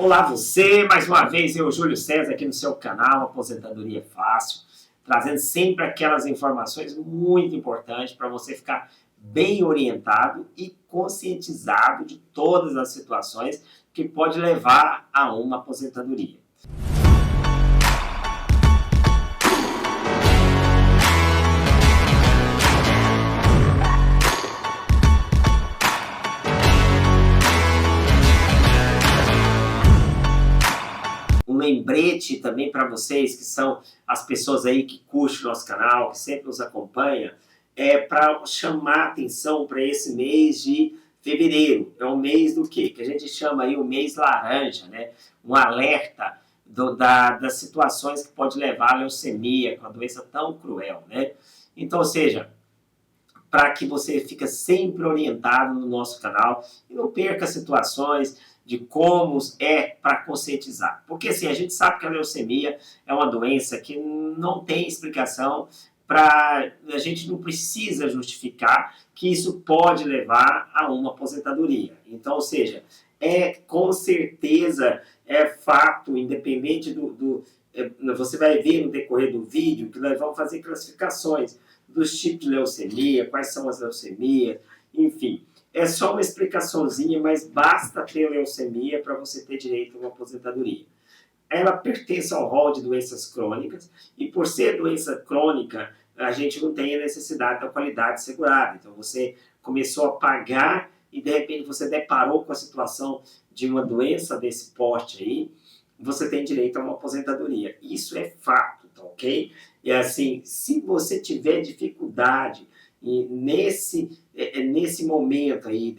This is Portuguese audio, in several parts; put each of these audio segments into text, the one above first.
Olá você, mais uma vez eu, Júlio César, aqui no seu canal Aposentadoria Fácil, trazendo sempre aquelas informações muito importantes para você ficar bem orientado e conscientizado de todas as situações que pode levar a uma aposentadoria. Um lembrete também para vocês, que são as pessoas aí que curtem o nosso canal, que sempre nos acompanham, para chamar a atenção para esse mês de fevereiro. É o mês do quê? Que a gente chama aí o mês laranja, né? Um alerta das situações que pode levar à leucemia, com uma doença tão cruel, né? Então, ou seja, para que você fique sempre orientado no nosso canal e não perca situações de como é para conscientizar. Porque assim, a gente sabe que a leucemia é uma doença que não tem explicação, a gente não precisa justificar que isso pode levar a uma aposentadoria. Então, ou seja, com certeza fato, independente você vai ver no decorrer do vídeo que nós vamos fazer classificações dos tipos de leucemia, quais são as leucemias, enfim. É só uma explicaçãozinha, mas basta ter leucemia para você ter direito a uma aposentadoria. Ela pertence ao rol de doenças crônicas e por ser doença crônica, a gente não tem a necessidade da qualidade assegurada. Então você começou a pagar e de repente você deparou com a situação de uma doença desse porte aí, você tem direito a uma aposentadoria. Isso é fato, tá ok? E assim, se você tiver dificuldade nesse momento aí,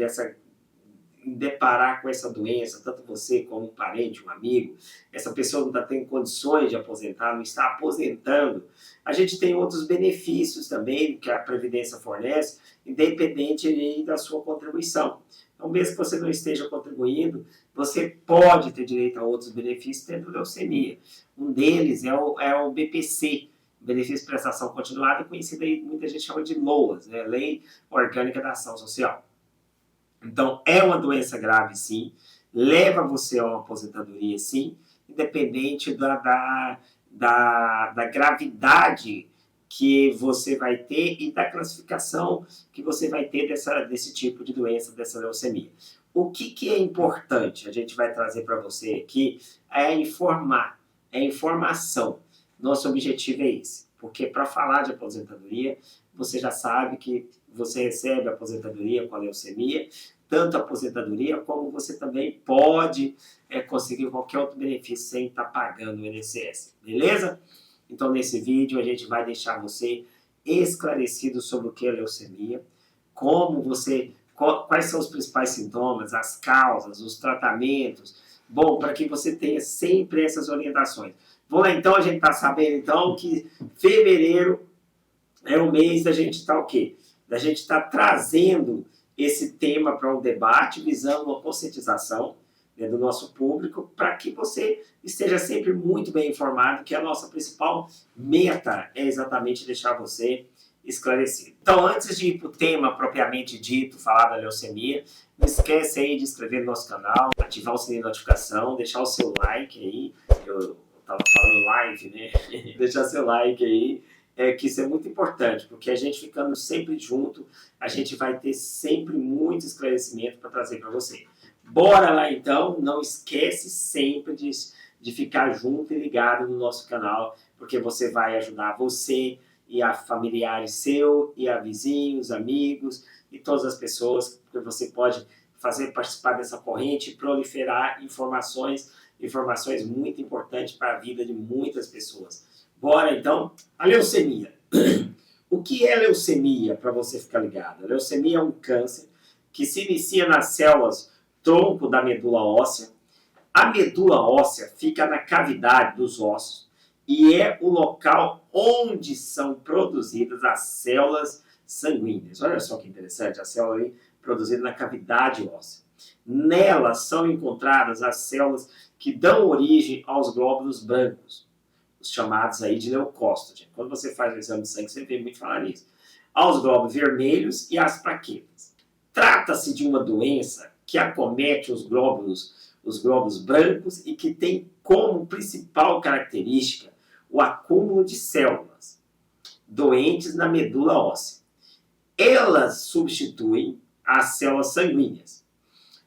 deparar com essa doença, tanto você como um parente, um amigo, essa pessoa não está tendo condições de aposentar, não está aposentando, a gente tem outros benefícios também que a Previdência fornece, independente da sua contribuição. Então, mesmo que você não esteja contribuindo, você pode ter direito a outros benefícios tendo leucemia. Um deles é o BPC, Benefício de Prestação Continuada, conhecido aí, muita gente chama de LOAS, né? Lei Orgânica da Ação Social. Então, é uma doença grave, sim, leva você a uma aposentadoria, sim, independente da gravidade que você vai ter e da classificação que você vai ter desse tipo de doença, dessa leucemia. O que é importante, a gente vai trazer para você aqui, é informar, é informação. Nosso objetivo é esse, porque para falar de aposentadoria, você já sabe que você recebe a aposentadoria com a leucemia, tanto a aposentadoria como você também pode conseguir qualquer outro benefício sem estar pagando o INSS, beleza? Então nesse vídeo a gente vai deixar você esclarecido sobre o que é leucemia, quais são os principais sintomas, as causas, os tratamentos, bom, para que você tenha sempre essas orientações. Bom, então a gente está sabendo então que fevereiro é o mês da gente estar o quê? Da gente estar trazendo esse tema para um debate, visando uma conscientização, né, do nosso público, para que você esteja sempre muito bem informado, que a nossa principal meta é exatamente deixar você esclarecido. Então, antes de ir para o tema propriamente dito, falar da leucemia, não esquece aí de inscrever no nosso canal, ativar o sininho de notificação, deixar o seu like aí, eu estava falando live, né? Deixar seu like aí, que isso é muito importante, porque a gente ficando sempre junto, a gente vai ter sempre muito esclarecimento para trazer para você. Bora lá então, não esquece sempre de ficar junto e ligado no nosso canal, porque você vai ajudar você e a familiares seu, e a vizinhos, amigos, e todas as pessoas que você pode fazer participar dessa corrente e proliferar informações muito importantes para a vida de muitas pessoas. Bora então, a leucemia. O que é leucemia, para você ficar ligado? A leucemia é um câncer que se inicia nas células tronco da medula óssea. A medula óssea fica na cavidade dos ossos e é o local onde são produzidas as células sanguíneas. Olha só que interessante, a célula aí produzida na cavidade óssea. Nelas são encontradas as células que dão origem aos glóbulos brancos, os chamados aí de leucócitos. Quando você faz o exame de sangue, você vê muito falar nisso. Aos glóbulos vermelhos e às plaquetas. Trata-se de uma doença que acomete os glóbulos os glóbulos brancos e que tem como principal característica o acúmulo de células doentes na medula óssea. Elas substituem as células sanguíneas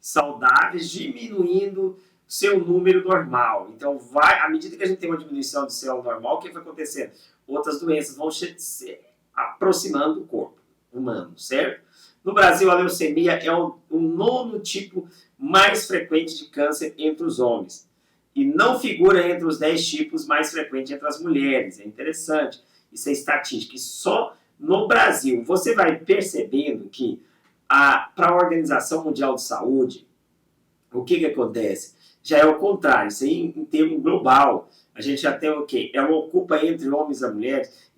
saudáveis, diminuindo seu número normal. Então, à medida que a gente tem uma diminuição de célula normal, o que vai acontecer? Outras doenças vão se aproximando do corpo humano, certo? No Brasil, a leucemia é o nono tipo mais frequente de câncer entre os homens. E não figura entre os 10 tipos mais frequentes entre as mulheres. É interessante. Isso é estatística. E só no Brasil, você vai percebendo que para a Organização Mundial de Saúde, o que acontece? Já é o contrário, isso aí em termo global. A gente já tem o quê? Ela ocupa entre homens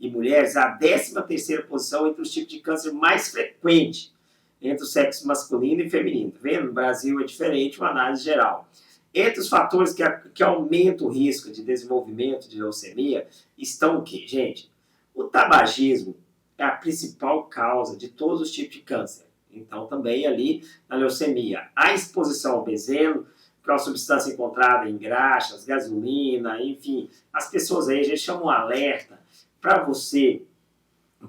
e mulheres a 13ª posição entre os tipos de câncer mais frequentes entre o sexo masculino e feminino. Tá vendo? No Brasil é diferente, uma análise geral. Entre os fatores que aumentam o risco de desenvolvimento de leucemia estão o quê, gente? O tabagismo é a principal causa de todos os tipos de câncer. Então, também ali na leucemia, a exposição ao benzeno, que é uma substância encontrada em graxas, gasolina, enfim. As pessoas aí, a gente chama um alerta para você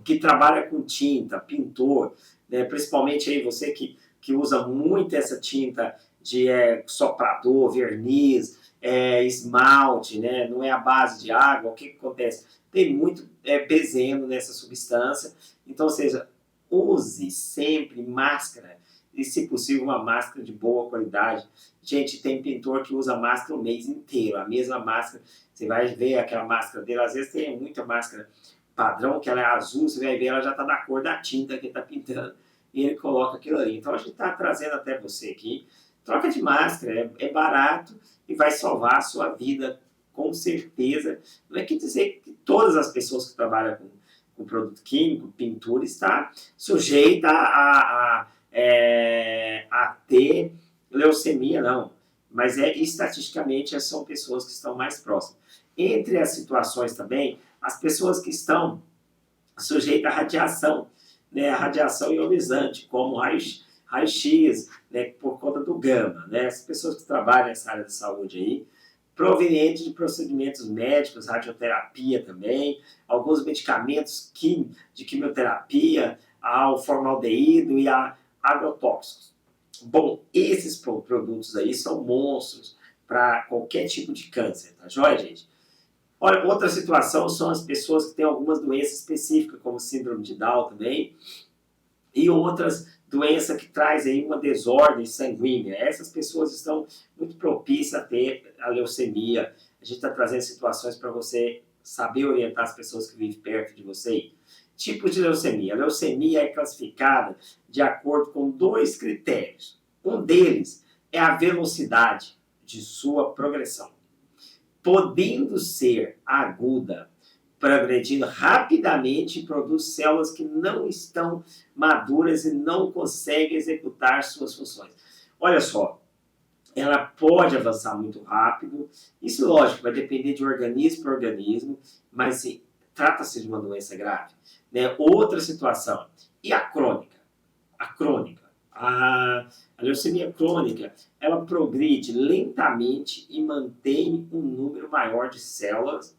que trabalha com tinta, pintor, né, principalmente aí você que usa muito essa tinta de soprador, verniz, esmalte, né, não é a base de água, o que acontece? Tem muito benzeno nessa substância, então, ou seja, use sempre máscara, e se possível uma máscara de boa qualidade. Gente, tem pintor que usa máscara o mês inteiro, a mesma máscara, você vai ver aquela máscara dele, às vezes tem muita máscara padrão, que ela é azul, você vai ver, ela já está da cor da tinta que está pintando, e ele coloca aquilo ali. Então a gente está trazendo até você aqui, troca de máscara, é barato e vai salvar a sua vida, com certeza. Não é que dizer que todas as pessoas que trabalham com produto químico, pintura, está sujeita a ter leucemia, não. Mas estatisticamente são pessoas que estão mais próximas. Entre as situações também, as pessoas que estão sujeitas à radiação, né, a radiação ionizante, como raio-x, né, por conta do gama, né, as pessoas que trabalham nessa área de saúde aí, proveniente de procedimentos médicos, radioterapia também, alguns medicamentos de quimioterapia, ao formaldeído e a agrotóxicos. Bom, esses produtos aí são monstros para qualquer tipo de câncer, tá joia, gente? Olha, outra situação são as pessoas que têm algumas doenças específicas, como síndrome de Down também, e outras doenças que trazem uma desordem sanguínea. Essas pessoas estão muito propícias a ter a leucemia. A gente está trazendo situações para você saber orientar as pessoas que vivem perto de você. Tipos de leucemia. A leucemia é classificada de acordo com 2 critérios. Um deles é a velocidade de sua progressão. Podendo ser aguda, progredindo rapidamente, produz células que não estão maduras e não conseguem executar suas funções. Olha só, ela pode avançar muito rápido, isso lógico, vai depender de organismo para organismo, mas sim, trata-se de uma doença grave. Né? Outra situação, e a crônica? A leucemia crônica, ela progride lentamente e mantém um número maior de células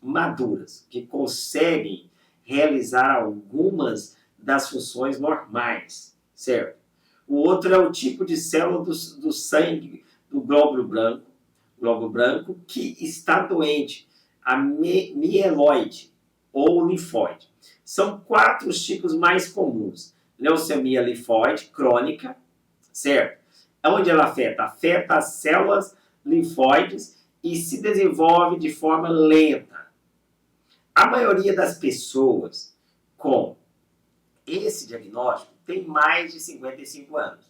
maduras, que conseguem realizar algumas das funções normais, certo? O outro é o tipo de célula do sangue, do glóbulo branco, que está doente, a mieloide ou linfóide. São 4 os tipos mais comuns. Leucemia linfóide crônica, certo? Onde ela afeta? Afeta as células linfóides e se desenvolve de forma lenta. A maioria das pessoas com esse diagnóstico tem mais de 55 anos.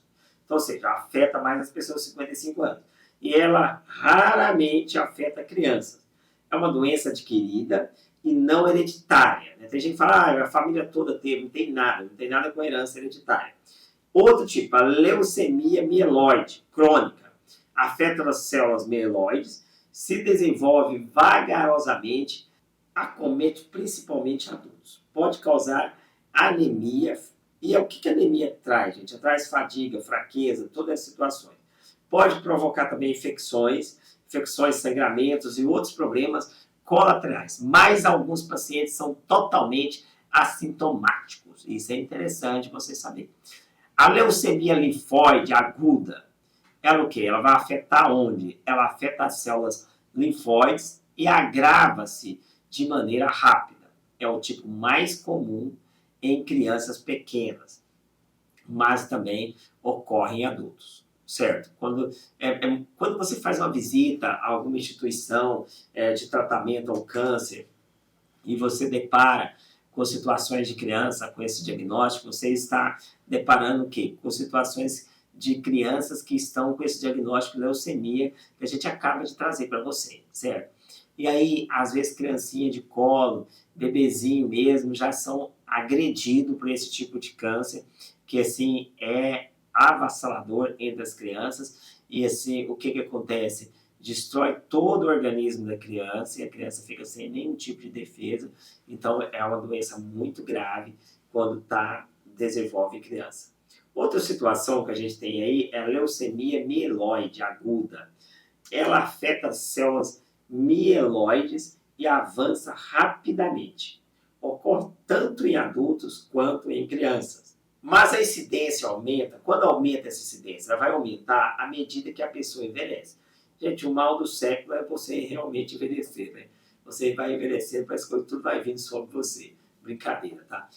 Então, ou seja, afeta mais as pessoas de 55 anos. E ela raramente afeta crianças. É uma doença adquirida e não hereditária. Né? Tem gente que fala, a família toda teve, não tem nada com herança hereditária. Outro tipo, a leucemia mieloide crônica. Afeta as células mieloides, se desenvolve vagarosamente, acomete principalmente adultos. Pode causar anemia. E o que a anemia traz, gente? Ela traz fadiga, fraqueza, todas as situações. pode provocar também infecções, sangramentos e outros problemas colaterais. Mas alguns pacientes são totalmente assintomáticos. Isso é interessante você saber. A leucemia linfóide aguda, ela o quê? Ela vai afetar onde? Ela afeta as células linfóides e agrava-se de maneira rápida. É o tipo mais comum em crianças pequenas, mas também ocorre em adultos, certo? Quando você faz uma visita a alguma instituição de tratamento ao câncer e você depara com situações de criança com esse diagnóstico, você está deparando o quê? Com situações de crianças que estão com esse diagnóstico de leucemia que a gente acaba de trazer para você, certo? E aí, às vezes, criancinha de colo, bebezinho mesmo, já são agredidos por esse tipo de câncer, que assim é avassalador entre as crianças. E assim, o que acontece? Destrói todo o organismo da criança e a criança fica sem nenhum tipo de defesa. Então, é uma doença muito grave quando desenvolve criança. Outra situação que a gente tem aí é a leucemia mieloide aguda. Ela afeta as células mieloides e avança rapidamente. Ocorre tanto em adultos quanto em crianças. Mas a incidência aumenta. Quando aumenta essa incidência, ela vai aumentar à medida que a pessoa envelhece. Gente, o mal do século é você realmente envelhecer, né? Você vai envelhecendo, parece que tudo vai vindo sobre você. Brincadeira, tá?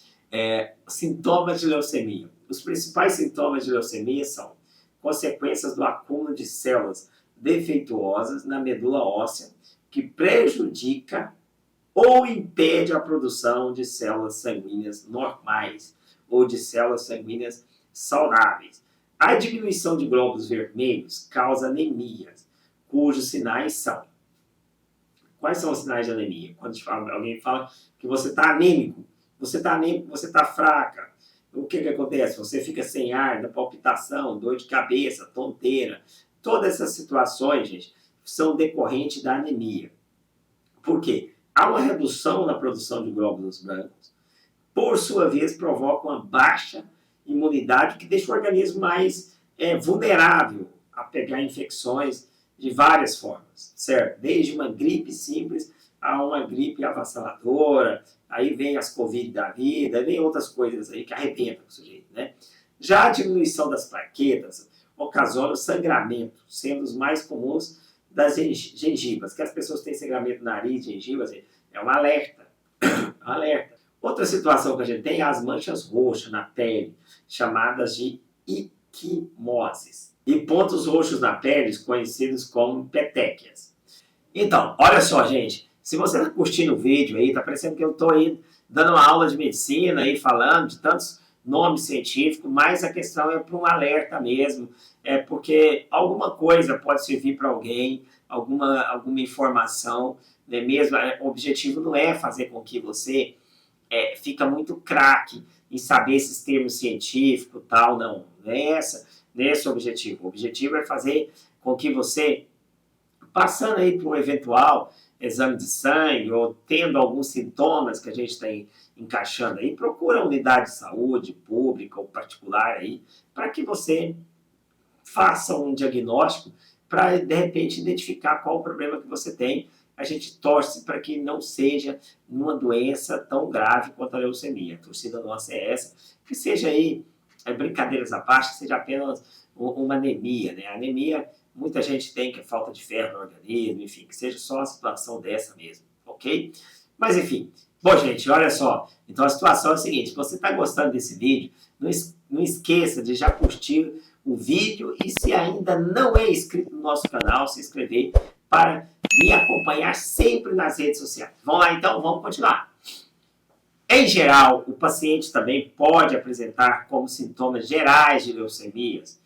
Sintomas de leucemia. Os principais sintomas de leucemia são consequências do acúmulo de células defeituosas na medula óssea, que prejudica ou impede a produção de células sanguíneas normais ou de células sanguíneas saudáveis. A diminuição de glóbulos vermelhos causa anemias, cujos sinais são... Quais são os sinais de anemia? Quando alguém fala que você está anêmico, você está fraca, o que acontece? Você fica sem ar, da palpitação, dor de cabeça, tonteira. Todas essas situações, gente, são decorrentes da anemia. Por quê? Há uma redução na produção de glóbulos brancos, por sua vez provoca uma baixa imunidade que deixa o organismo mais vulnerável a pegar infecções de várias formas, certo? Desde uma gripe simples a uma gripe avassaladora, aí vem as Covid da vida, vem outras coisas aí que arrebentam o sujeito, né? Já a diminuição das plaquetas ocasiona o sangramento, sendo os mais comuns das gengivas, que as pessoas têm sangramento no nariz, gengivas, é um alerta, um alerta. Outra situação que a gente tem é as manchas roxas na pele, chamadas de equimoses, e pontos roxos na pele, conhecidos como petequias. Então, olha só, gente, se você está curtindo o vídeo aí, está parecendo que eu estou aí dando uma aula de medicina, aí falando de tantos nomes científicos, mas a questão é para um alerta mesmo, porque alguma coisa pode servir para alguém, alguma informação, né, mesmo. O objetivo não é fazer com que você fica muito craque em saber esses termos científicos, tal, não é esse o objetivo. O objetivo é fazer com que você, passando aí por um eventual exame de sangue ou tendo alguns sintomas que a gente está encaixando aí, procura a unidade de saúde pública ou particular aí, para que você faça um diagnóstico para, de repente, identificar qual o problema que você tem. A gente torce para que não seja uma doença tão grave quanto a leucemia. A torcida nossa é essa, que seja aí, brincadeiras à parte, que seja apenas uma anemia, né? A anemia, muita gente tem, que é falta de ferro no organismo, enfim, que seja só uma situação dessa mesmo, ok? Mas enfim, bom, gente, olha só. Então a situação é a seguinte: se você está gostando desse vídeo, não esqueça de já curtir o vídeo e, se ainda não é inscrito no nosso canal, se inscrever para me acompanhar sempre nas redes sociais. Vamos lá então, vamos continuar. Em geral, o paciente também pode apresentar como sintomas gerais de leucemias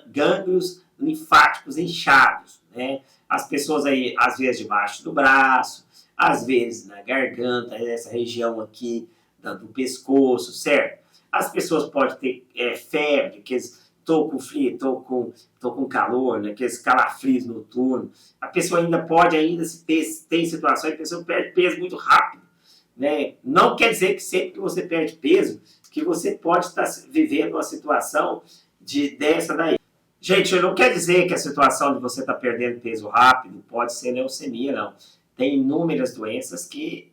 gânglios linfáticos inchados, né? As pessoas aí, às vezes debaixo do braço, às vezes na garganta, nessa região aqui do pescoço, certo? As pessoas podem ter febre, que estou com frio, estou com calor, né? Aqueles calafrios noturnos. A pessoa ainda pode, tem situações que a pessoa perde peso muito rápido, né? Não quer dizer que sempre que você perde peso, que você pode estar vivendo uma situação dessa daí. Gente, não quer dizer que a situação de você estar perdendo peso rápido pode ser leucemia, não. Tem inúmeras doenças que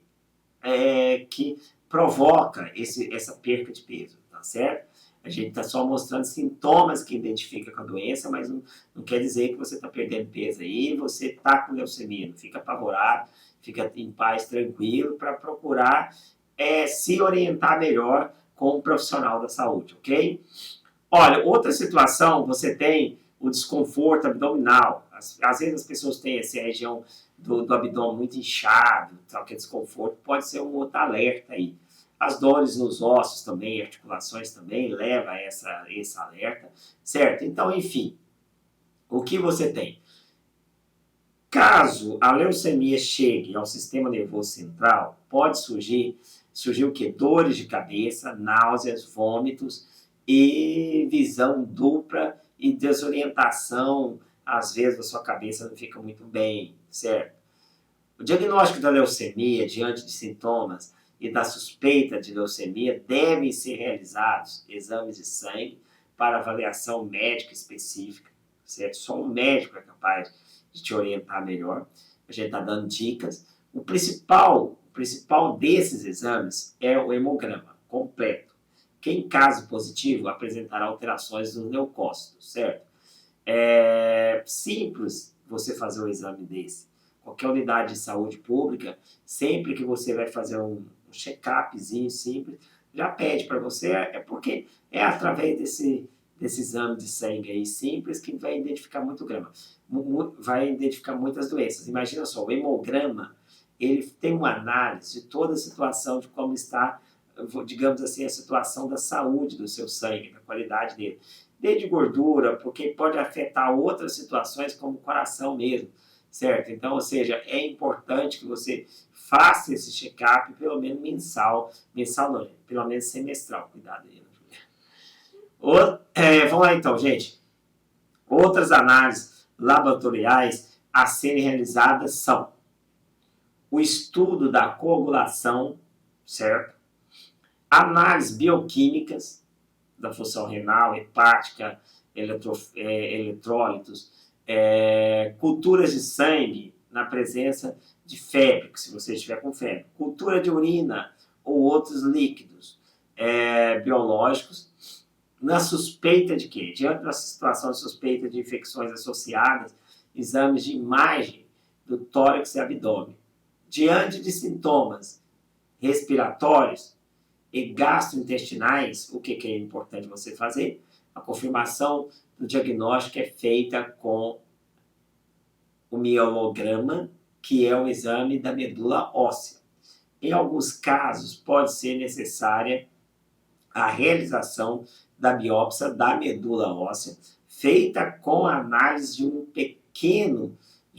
provoca essa perca de peso, tá certo? A gente está só mostrando sintomas que identifica com a doença, mas não quer dizer que você está perdendo peso aí, você está com leucemia. Não fica apavorado, fica em paz, tranquilo, para procurar se orientar melhor com um profissional da saúde, ok? Olha, outra situação, você tem o desconforto abdominal. Às vezes as pessoas têm essa região do abdômen muito inchado, tal, que é desconforto, pode ser um outro alerta aí. As dores nos ossos também, articulações também, leva a esse alerta, certo? Então, enfim, o que você tem? Caso a leucemia chegue ao sistema nervoso central, pode surgir o quê? Dores de cabeça, náuseas, vômitos e visão dupla e desorientação. Às vezes a sua cabeça não fica muito bem, certo? O diagnóstico da leucemia diante de sintomas e da suspeita de leucemia devem ser realizados exames de sangue para avaliação médica específica, certo? Só um médico é capaz de te orientar melhor. A gente está dando dicas. O principal desses exames é o hemograma completo, que em caso positivo apresentará alterações nos leucócitos, certo? É simples você fazer um exame desse. Qualquer unidade de saúde pública, sempre que você vai fazer um check-upzinho simples, já pede para você, porque é através desse exame de sangue aí simples que vai identificar vai identificar muitas doenças. Imagina só, o hemograma, ele tem uma análise de toda a situação de como está, digamos assim, a situação da saúde do seu sangue, da qualidade dele. Desde gordura, porque pode afetar outras situações como o coração mesmo, certo? Então, ou seja, é importante que você faça esse check-up pelo menos mensal não, pelo menos semestral, cuidado aí, vamos lá então, gente. Outras análises laboratoriais a serem realizadas são o estudo da coagulação, certo? Análises bioquímicas da função renal, hepática, eletrólitos, culturas de sangue na presença de febre, se você estiver com febre, cultura de urina ou outros líquidos biológicos, na suspeita de quê? Diante da situação de suspeita de infecções associadas, exames de imagem do tórax e abdômen. Diante de sintomas respiratórios e gastrointestinais, o que é importante você fazer? A confirmação do diagnóstico é feita com o mielograma, que é o exame da medula óssea. Em alguns casos, pode ser necessária a realização da biópsia da medula óssea, feita com a análise de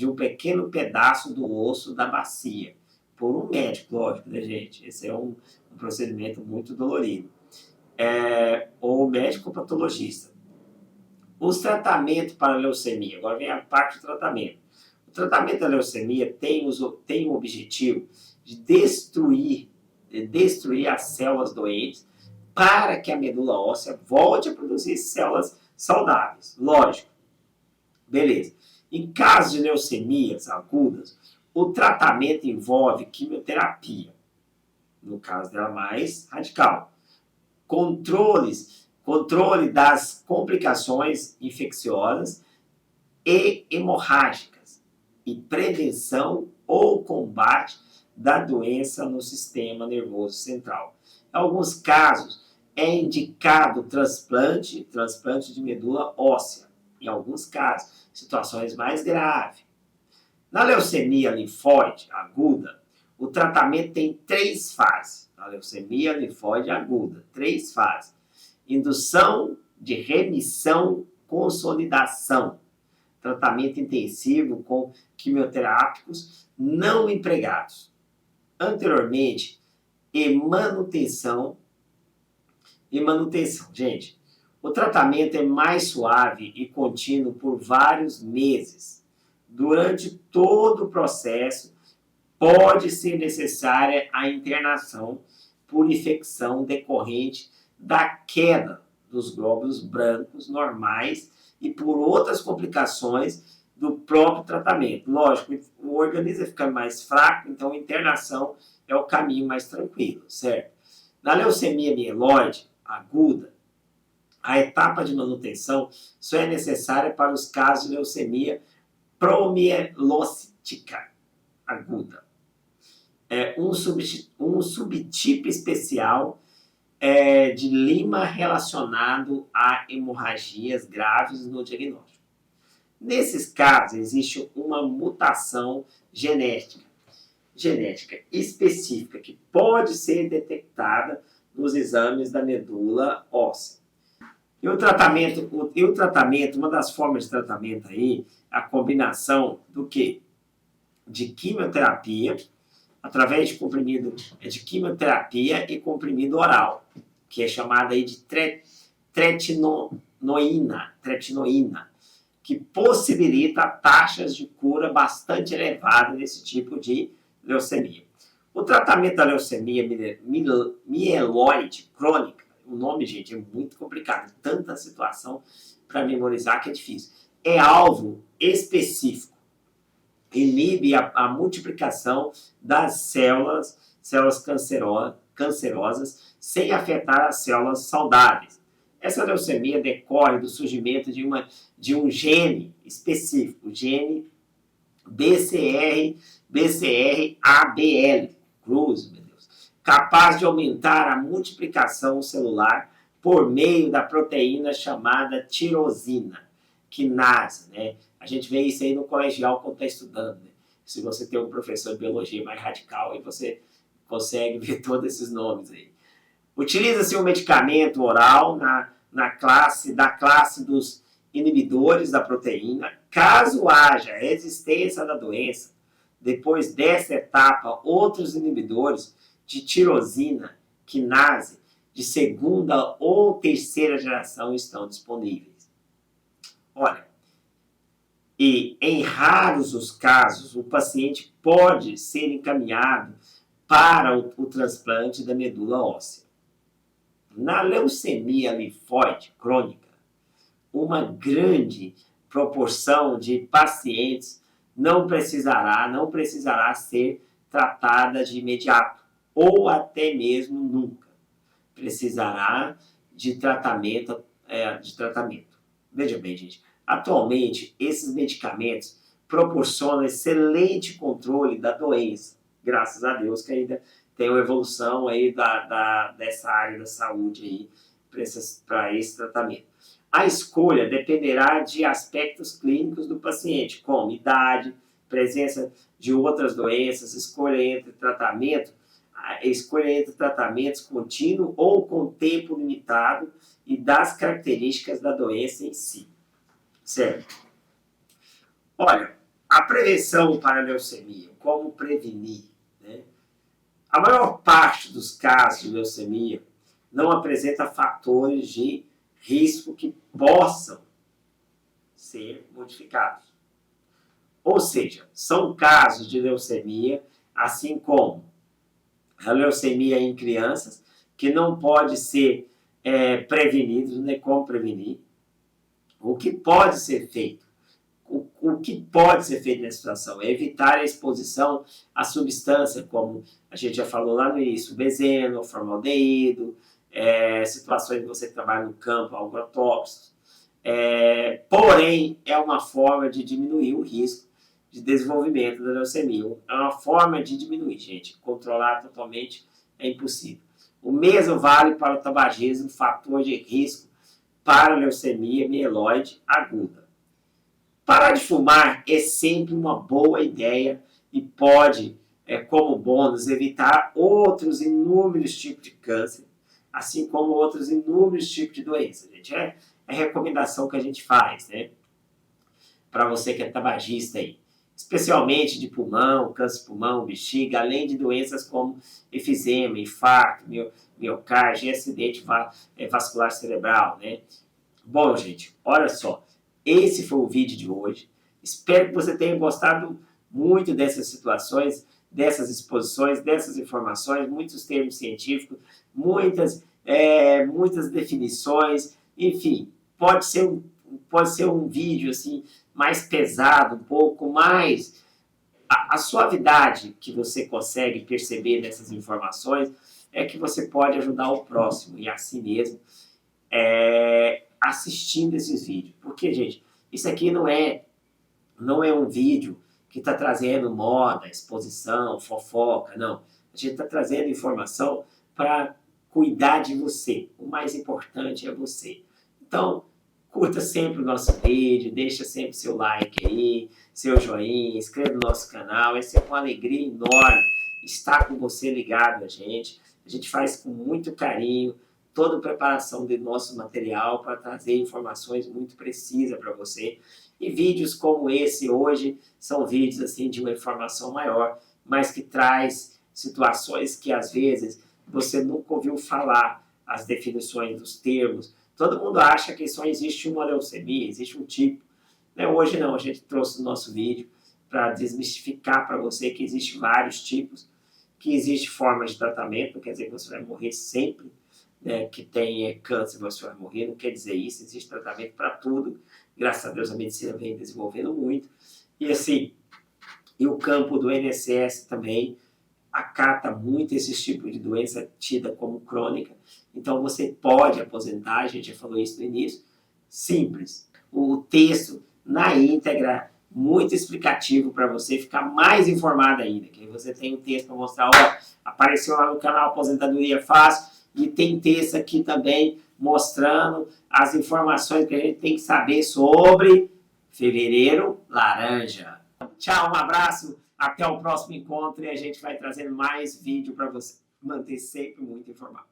um pequeno pedaço do osso da bacia, por um médico, lógico, né, gente? Esse é um procedimento muito dolorido. Ou médico patologista. Os tratamentos para a leucemia, agora vem a parte do tratamento. O tratamento da leucemia tem o objetivo de destruir as células doentes para que a medula óssea volte a produzir células saudáveis. Lógico. Beleza. Em caso de leucemias agudas, o tratamento envolve quimioterapia, no caso dela mais radical. Controle das complicações infecciosas e hemorrágicas e prevenção ou combate da doença no sistema nervoso central. Em alguns casos, é indicado transplante de medula óssea. Em alguns casos, situações mais graves. Na leucemia linfóide aguda, o tratamento tem 3 fases. Na leucemia linfóide aguda, 3 fases. Indução de remissão, consolidação. Tratamento intensivo com quimioterápicos não empregados. Anteriormente, e manutenção. Gente, o tratamento é mais suave e contínuo por vários meses. Durante todo o processo, pode ser necessária a internação por infecção decorrente da queda dos glóbulos brancos normais e por outras complicações do próprio tratamento. Lógico, o organismo fica mais fraco, então a internação é o caminho mais tranquilo, certo? Na leucemia mieloide aguda, a etapa de manutenção só é necessária para os casos de leucemia promielocítica aguda. Um subtipo especial de Lima relacionado a hemorragias graves no diagnóstico. Nesses casos, existe uma mutação genética específica que pode ser detectada nos exames da medula óssea. E o tratamento, uma das formas de tratamento aí, a combinação do quê? De quimioterapia, através de comprimido de quimioterapia e comprimido oral, que é chamada aí de tretinoína, que possibilita taxas de cura bastante elevadas nesse tipo de leucemia. O tratamento da leucemia mieloide crônica, o nome, gente, é muito complicado, tanta situação para memorizar que é difícil. É alvo específico, inibe a multiplicação das células cancerosas sem afetar as células saudáveis. Essa leucemia decorre do surgimento de um gene específico, o gene BCR-ABL, cruz, meu Deus, capaz de aumentar a multiplicação celular por meio da proteína chamada tirosina, quinase, né? A gente vê isso aí no colegial quando está estudando, né? Se você tem um professor de biologia mais radical, aí você consegue ver todos esses nomes aí. Utiliza-se um medicamento oral da classe dos inibidores da proteína. Caso haja resistência da doença, depois dessa etapa, outros inibidores de tirosina, quinase, de segunda ou terceira geração estão disponíveis. Olha, e em raros os casos, o paciente pode ser encaminhado para o transplante da medula óssea. Na leucemia linfóide crônica, uma grande proporção de pacientes não precisará ser tratada de imediato ou até mesmo nunca. Precisará de tratamento. Veja bem, gente, atualmente esses medicamentos proporcionam excelente controle da doença, graças a Deus que ainda tem uma evolução aí dessa área da saúde aí para esse tratamento. A escolha dependerá de aspectos clínicos do paciente, como idade, presença de outras doenças, escolha entre tratamentos contínuo ou com tempo limitado e das características da doença em si. Certo? Olha, a prevenção para a leucemia, como prevenir, né? A maior parte dos casos de leucemia não apresenta fatores de risco que possam ser modificados. Ou seja, são casos de leucemia, assim como a leucemia em crianças, que não pode ser prevenido, nem como prevenir. O que pode ser feito? O que pode ser feito nessa situação é evitar a exposição a substância, como a gente já falou lá no início, benzeno, formaldeído, situações que você trabalha no campo, agrotóxicos. Porém, é uma forma de diminuir o risco de desenvolvimento da leucemia. É uma forma de diminuir, gente. Controlar totalmente é impossível. O mesmo vale para o tabagismo, fator de risco para a leucemia mieloide aguda. Parar de fumar é sempre uma boa ideia e pode, como bônus, evitar outros inúmeros tipos de câncer, assim como outros inúmeros tipos de doenças. Gente, é a recomendação que a gente faz, né? Para você que é tabagista aí. Especialmente de pulmão, câncer de pulmão, bexiga, além de doenças como efizema, infarto, miocárdio e acidente vascular cerebral, né? Bom, gente, olha só. Esse foi o vídeo de hoje. Espero que você tenha gostado muito dessas situações, dessas exposições, dessas informações, muitos termos científicos, muitas definições, enfim, pode ser pode ser um vídeo assim mais pesado, um pouco mais... A suavidade que você consegue perceber nessas informações é que você pode ajudar o próximo e a si mesmo assistindo esses vídeos. Porque, gente, isso aqui não é um vídeo que está trazendo moda, exposição, fofoca, não. A gente está trazendo informação para cuidar de você. O mais importante é você. Então, curta sempre o nosso vídeo, deixa sempre seu like aí, seu joinha, inscreva no nosso canal. É sempre uma alegria enorme estar com você ligado a gente. A gente faz com muito carinho toda a preparação do nosso material para trazer informações muito precisas para você. E vídeos como esse hoje são vídeos assim de uma informação maior, mas que traz situações que às vezes você nunca ouviu falar, as definições dos termos. Todo mundo acha que só existe uma leucemia, existe um tipo. Hoje não, a gente trouxe no nosso vídeo para desmistificar para você que existe vários tipos, que existe formas de tratamento, não quer dizer que você vai morrer sempre, que tem câncer você vai morrer, não quer dizer isso, existe tratamento para tudo. Graças a Deus a medicina vem desenvolvendo muito. E assim, e o campo do INSS também acata muito esse tipo de doença tida como crônica. Então você pode aposentar, a gente já falou isso no início, simples. O texto na íntegra, muito explicativo para você ficar mais informado ainda. Que você tem um texto para mostrar, apareceu lá no canal Aposentadoria Fácil, e tem texto aqui também mostrando as informações que a gente tem que saber sobre Fevereiro Laranja. Tchau, um abraço, até o próximo encontro e a gente vai trazendo mais vídeo para você manter sempre muito informado.